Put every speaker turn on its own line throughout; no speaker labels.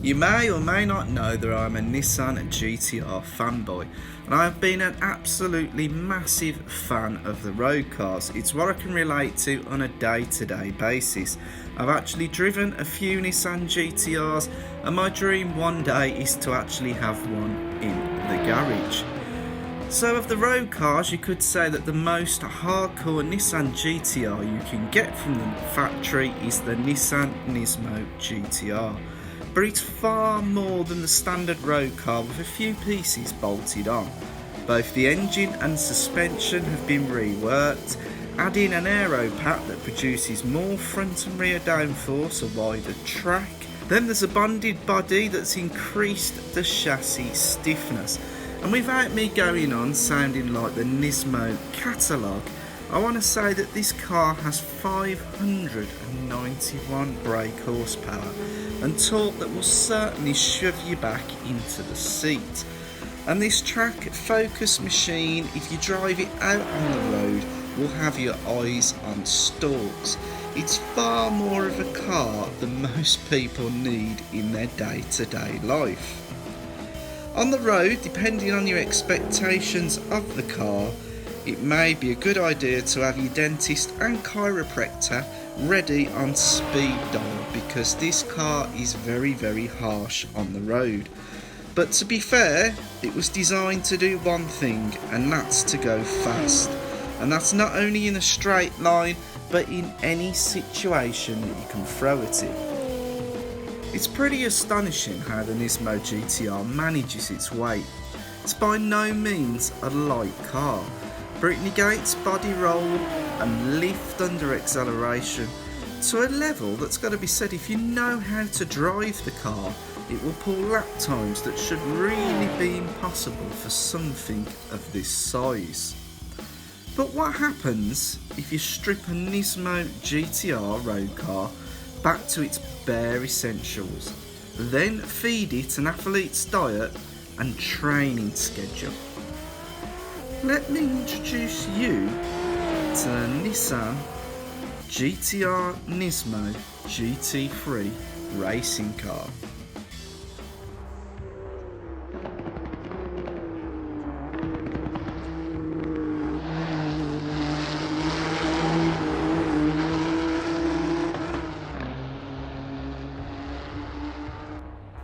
You may or may not know that I'm a Nissan GTR fanboy, and I have been an absolutely massive fan of the road cars. It's what I can relate to on a day-to-day basis. I've actually driven a few Nissan GTRs, and my dream one day is to actually have one in the garage. So of the road cars, you could say that the most hardcore Nissan GTR you can get from the factory is the Nissan Nismo GTR. But it's far more than the standard road car with a few pieces bolted on. Both the engine and suspension have been reworked, adding an aero pack that produces more front and rear downforce, a wider track. Then there's a bonded body that's increased the chassis stiffness. And without me going on sounding like the Nismo catalogue, I want to say that this car has 591 brake horsepower and torque that will certainly shove you back into the seat. And this track focus machine, if you drive it out on the road, will have your eyes on stalks. It's far more of a car than most people need in their day-to-day life. On the road, depending on your expectations of the car, it may be a good idea to have your dentist and chiropractor ready on speed dial, because this car is very, very harsh on the road. But to be fair, it was designed to do one thing, and that's to go fast. And that's not only in a straight line, but in any situation that you can throw at it. It's pretty astonishing how the Nismo GTR manages its weight. It's by no means a light car, but it negates body roll and lift under acceleration to a level that's got to be said. If you know how to drive the car, it will pull lap times that should really be impossible for something of this size. But what happens if you strip a Nismo GTR road car back to its bare essentials, then feed it an athlete's diet and training schedule? Let me introduce you to the Nissan GTR Nismo GT3 racing car.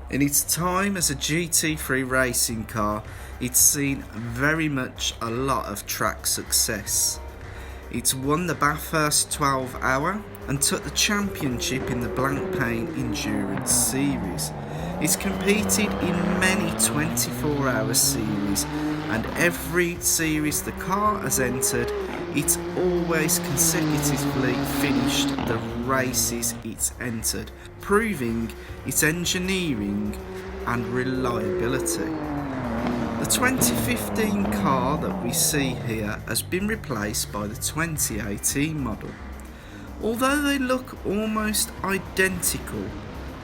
In its time as a GT3 racing car, it's seen very much a lot of track success. It's won the Bathurst 12-hour and took the championship in the Blancpain Endurance Series. It's competed in many 24-hour series, and every series the car has entered, it's always consecutively finished the races it's entered, proving its engineering and reliability. The 2015 car that we see here has been replaced by the 2018 model. Although they look almost identical,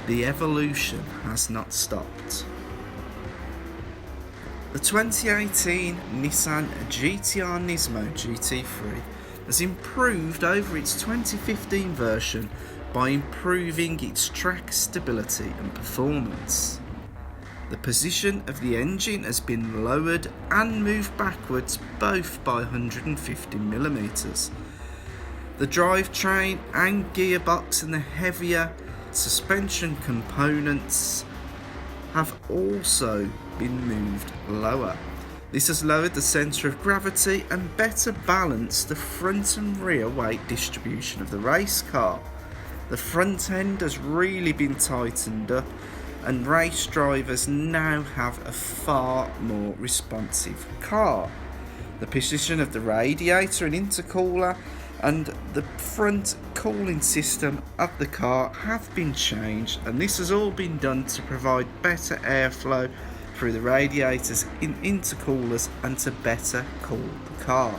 the evolution has not stopped. The 2018 Nissan GTR Nismo GT3 has improved over its 2015 version by improving its track stability and performance. The position of the engine has been lowered and moved backwards both by 150mm. The drivetrain and gearbox and the heavier suspension components have also been moved lower. This has lowered the centre of gravity and better balanced the front and rear weight distribution of the race car. The front end has really been tightened up, and race drivers now have a far more responsive car. The position of the radiator and intercooler and the front cooling system of the car have been changed, and this has all been done to provide better airflow through the radiators in intercoolers and to better cool the car.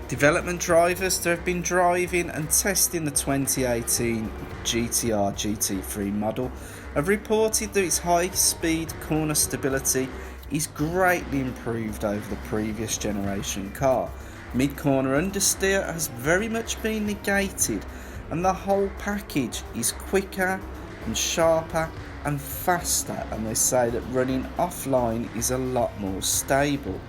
Development drivers that have been driving and testing the 2018 GTR GT3 model have reported that its high-speed corner stability is greatly improved over the previous generation car. Mid-corner understeer has very much been negated, and the whole package is quicker and sharper and faster, and they say that running offline is a lot more stable.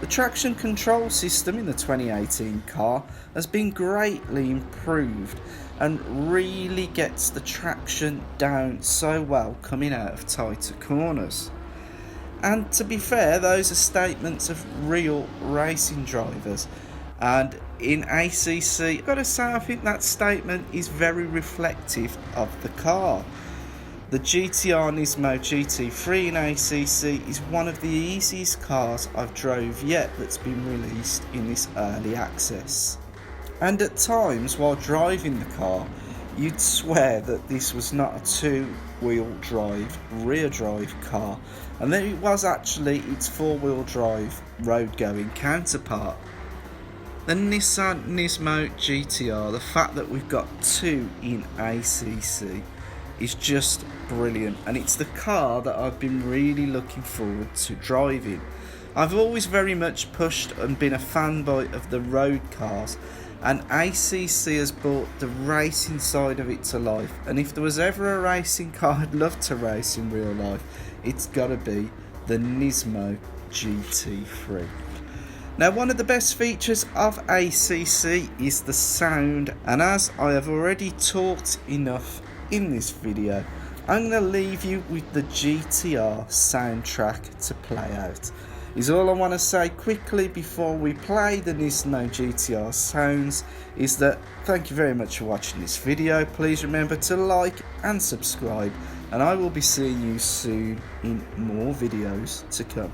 The traction control system in the 2018 car has been greatly improved and really gets the traction down so well coming out of tighter corners. And to be fair, those are statements of real racing drivers, and in ACC, I've got to say, I think that statement is very reflective of the car. The GTR Nismo GT3 in ACC is one of the easiest cars I've drove yet that's been released in this early access. And at times while driving the car, you'd swear that this was not a two-wheel drive, rear drive car, and that it was actually its four-wheel drive, road-going counterpart. The Nissan Nismo GTR, the fact that we've got two in ACC is just brilliant, and it's the car that I've been really looking forward to driving. I've always very much pushed and been a fanboy of the road cars, and ACC has brought the racing side of it to life, and if there was ever a racing car I'd love to race in real life, it's gotta be the Nismo GT3. Now, one of the best features of ACC is the sound, and as I have already talked enough in this video, I'm going to leave you with the GTR soundtrack to play out. Is all I want to say quickly before we play the Nismo GTR sounds is that thank you very much for watching this video. Please remember to like and subscribe, and I will be seeing you soon in more videos to come.